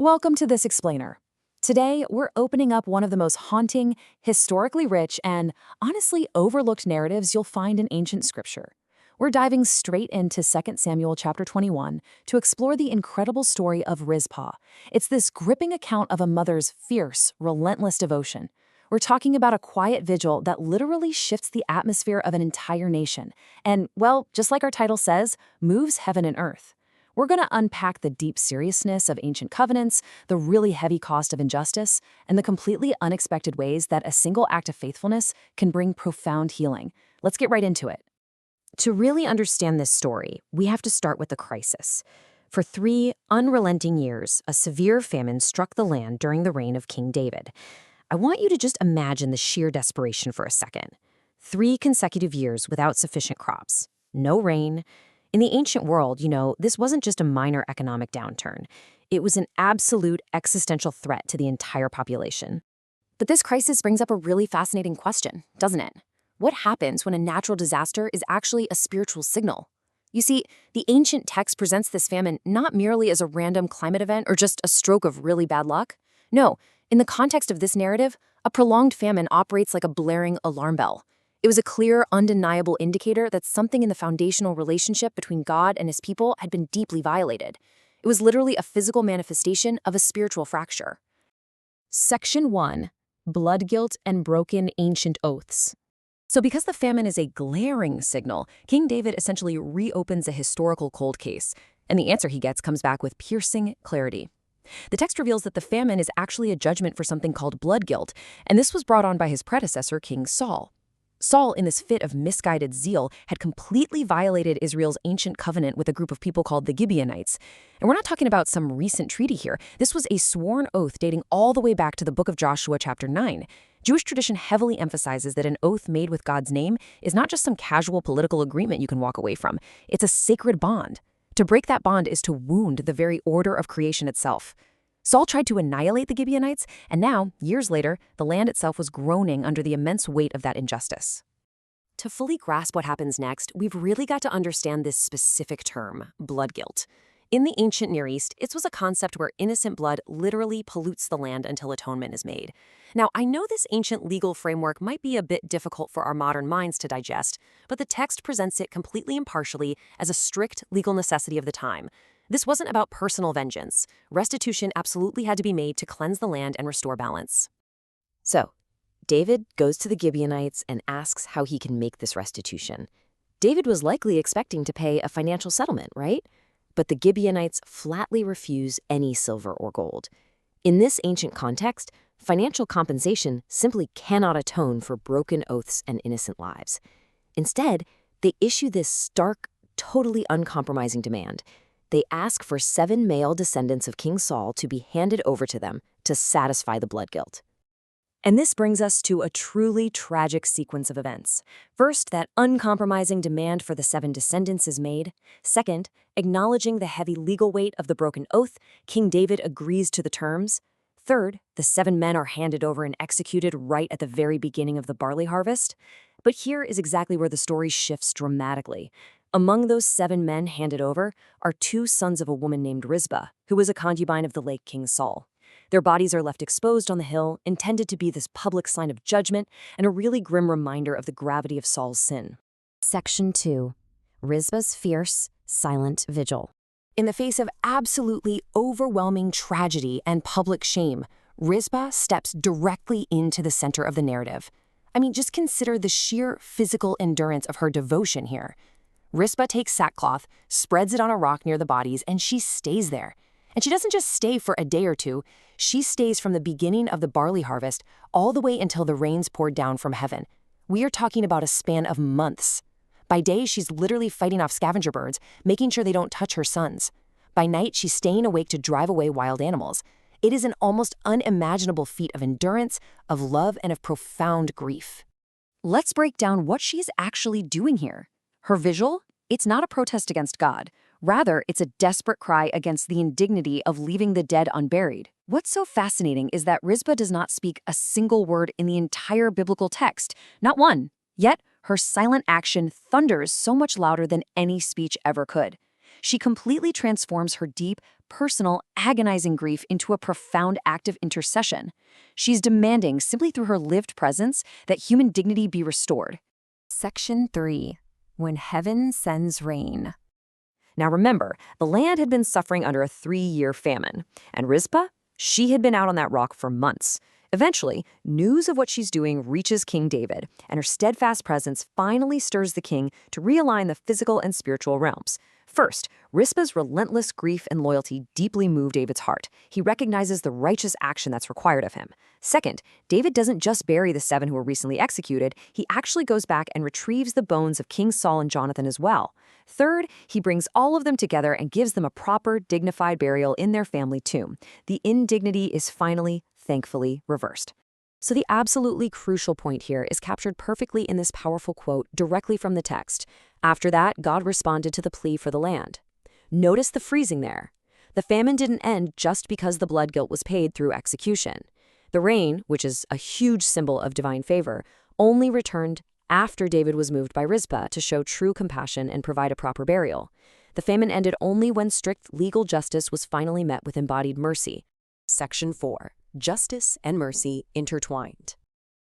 Welcome to This Explainer. Today, we're opening up one of the most haunting, historically rich, and honestly overlooked narratives you'll find in ancient scripture. We're diving straight into 2 Samuel chapter 21 to explore the incredible story of Rizpah. It's this gripping account of a mother's fierce, relentless devotion. We're talking about a quiet vigil that literally shifts the atmosphere of an entire nation and, well, just like our title says, moves heaven and earth. We're going to unpack the deep seriousness of ancient covenants, the really heavy cost of injustice, and the completely unexpected ways that a single act of faithfulness can bring profound healing. Let's get right into it. To really understand this story, we have to start with the crisis. For 3 unrelenting years, a severe famine struck the land during the reign of King David. I want you to just imagine the sheer desperation for a second. 3 consecutive years without sufficient crops, no rain. In the ancient world, this wasn't just a minor economic downturn. It was an absolute existential threat to the entire population. But this crisis brings up a really fascinating question, doesn't it? What happens when a natural disaster is actually a spiritual signal? You see, the ancient text presents this famine not merely as a random climate event or just a stroke of really bad luck. No, in the context of this narrative, a prolonged famine operates like a blaring alarm bell. It was a clear, undeniable indicator that something in the foundational relationship between God and his people had been deeply violated. It was literally a physical manifestation of a spiritual fracture. Section 1. Blood guilt and broken ancient oaths. So because the famine is a glaring signal, King David essentially reopens a historical cold case, and the answer he gets comes back with piercing clarity. The text reveals that the famine is actually a judgment for something called blood guilt, and this was brought on by his predecessor, King Saul. Saul, in this fit of misguided zeal, had completely violated Israel's ancient covenant with a group of people called the Gibeonites. And we're not talking about some recent treaty here. This was a sworn oath dating all the way back to the book of Joshua chapter 9. Jewish tradition heavily emphasizes that an oath made with God's name is not just some casual political agreement you can walk away from. It's a sacred bond. To break that bond is to wound the very order of creation itself. Saul tried to annihilate the Gibeonites, and now, years later, the land itself was groaning under the immense weight of that injustice. To fully grasp what happens next, we've really got to understand this specific term, blood guilt. In the ancient Near East, it was a concept where innocent blood literally pollutes the land until atonement is made. Now, I know this ancient legal framework might be a bit difficult for our modern minds to digest, but the text presents it completely impartially as a strict legal necessity of the time. This wasn't about personal vengeance. Restitution absolutely had to be made to cleanse the land and restore balance. So, David goes to the Gibeonites and asks how he can make this restitution. David was likely expecting to pay a financial settlement, right? But the Gibeonites flatly refuse any silver or gold. In this ancient context, financial compensation simply cannot atone for broken oaths and innocent lives. Instead, they issue this stark, totally uncompromising demand. They ask for 7 male descendants of King Saul to be handed over to them to satisfy the blood guilt. And this brings us to a truly tragic sequence of events. First, that uncompromising demand for the 7 descendants is made. Second, acknowledging the heavy legal weight of the broken oath, King David agrees to the terms. Third, the 7 men are handed over and executed right at the very beginning of the barley harvest. But here is exactly where the story shifts dramatically. Among those 7 men handed over are 2 sons of a woman named Rizpah, who was a concubine of the late King Saul. Their bodies are left exposed on the hill, intended to be this public sign of judgment and a really grim reminder of the gravity of Saul's sin. Section 2. Rizpah's fierce, silent vigil. In the face of absolutely overwhelming tragedy and public shame, Rizpah steps directly into the center of the narrative. I mean, just consider the sheer physical endurance of her devotion here. Rizpah takes sackcloth, spreads it on a rock near the bodies, and she stays there. And she doesn't just stay for a day or two, she stays from the beginning of the barley harvest all the way until the rains poured down from heaven. We are talking about a span of months. By day, she's literally fighting off scavenger birds, making sure they don't touch her sons. By night, she's staying awake to drive away wild animals. It is an almost unimaginable feat of endurance, of love, and of profound grief. Let's break down what she's actually doing here. Her vigil? It's not a protest against God. Rather, it's a desperate cry against the indignity of leaving the dead unburied. What's so fascinating is that Rizpah does not speak a single word in the entire biblical text, not one. Yet, her silent action thunders so much louder than any speech ever could. She completely transforms her deep, personal, agonizing grief into a profound act of intercession. She's demanding, simply through her lived presence, that human dignity be restored. Section 3. When Heaven Sends Rain. Now remember, the land had been suffering under a 3-year famine, and Rizpah, she had been out on that rock for months. Eventually, news of what she's doing reaches King David, and her steadfast presence finally stirs the king to realign the physical and spiritual realms. First, Rizpah's relentless grief and loyalty deeply move David's heart. He recognizes the righteous action that's required of him. Second, David doesn't just bury the 7 who were recently executed, he actually goes back and retrieves the bones of King Saul and Jonathan as well. Third, he brings all of them together and gives them a proper, dignified burial in their family tomb. The indignity is finally, thankfully, reversed. So the absolutely crucial point here is captured perfectly in this powerful quote directly from the text. After that, God responded to the plea for the land. Notice the freezing there. The famine didn't end just because the blood guilt was paid through execution. The rain, which is a huge symbol of divine favor, only returned after David was moved by Rizpah to show true compassion and provide a proper burial. The famine ended only when strict legal justice was finally met with embodied mercy. Section 4. Justice and mercy intertwined.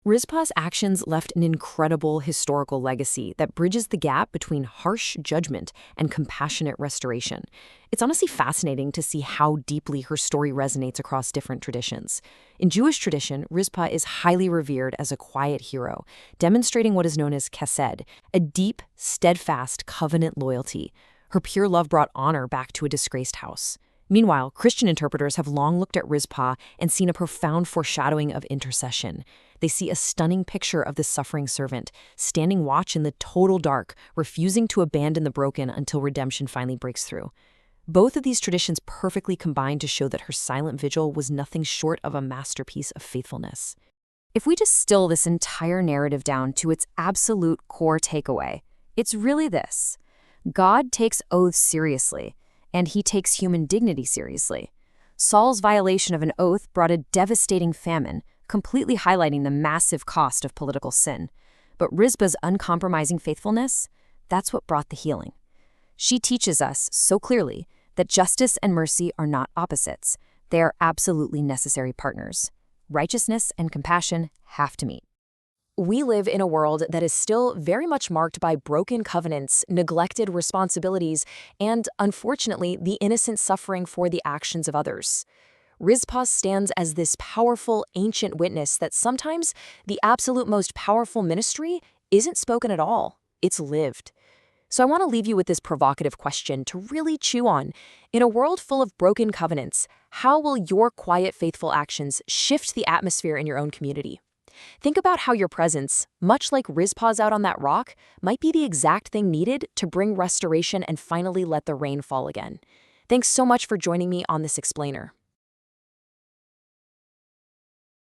Rizpah's actions left an incredible historical legacy that bridges the gap between harsh judgment and compassionate restoration. It's honestly fascinating to see how deeply her story resonates across different traditions. In Jewish tradition, Rizpah is highly revered as a quiet hero, demonstrating what is known as chesed, a deep, steadfast covenant loyalty. Her pure love brought honor back to a disgraced house. Meanwhile, Christian interpreters have long looked at Rizpah and seen a profound foreshadowing of intercession. They see a stunning picture of the suffering servant, standing watch in the total dark, refusing to abandon the broken until redemption finally breaks through. Both of these traditions perfectly combine to show that her silent vigil was nothing short of a masterpiece of faithfulness. If we distill this entire narrative down to its absolute core takeaway, it's really this: God takes oaths seriously, and he takes human dignity seriously. Saul's violation of an oath brought a devastating famine, completely highlighting the massive cost of political sin. But Rizpah's uncompromising faithfulness, that's what brought the healing. She teaches us so clearly that justice and mercy are not opposites. They are absolutely necessary partners. Righteousness and compassion have to meet. We live in a world that is still very much marked by broken covenants, neglected responsibilities, and, unfortunately, the innocent suffering for the actions of others. Rizpah stands as this powerful, ancient witness that sometimes the absolute most powerful ministry isn't spoken at all, it's lived. So I want to leave you with this provocative question to really chew on. In a world full of broken covenants, how will your quiet, faithful actions shift the atmosphere in your own community? Think about how your presence, much like Rizpah's out on that rock, might be the exact thing needed to bring restoration and finally let the rain fall again. Thanks so much for joining me on this explainer.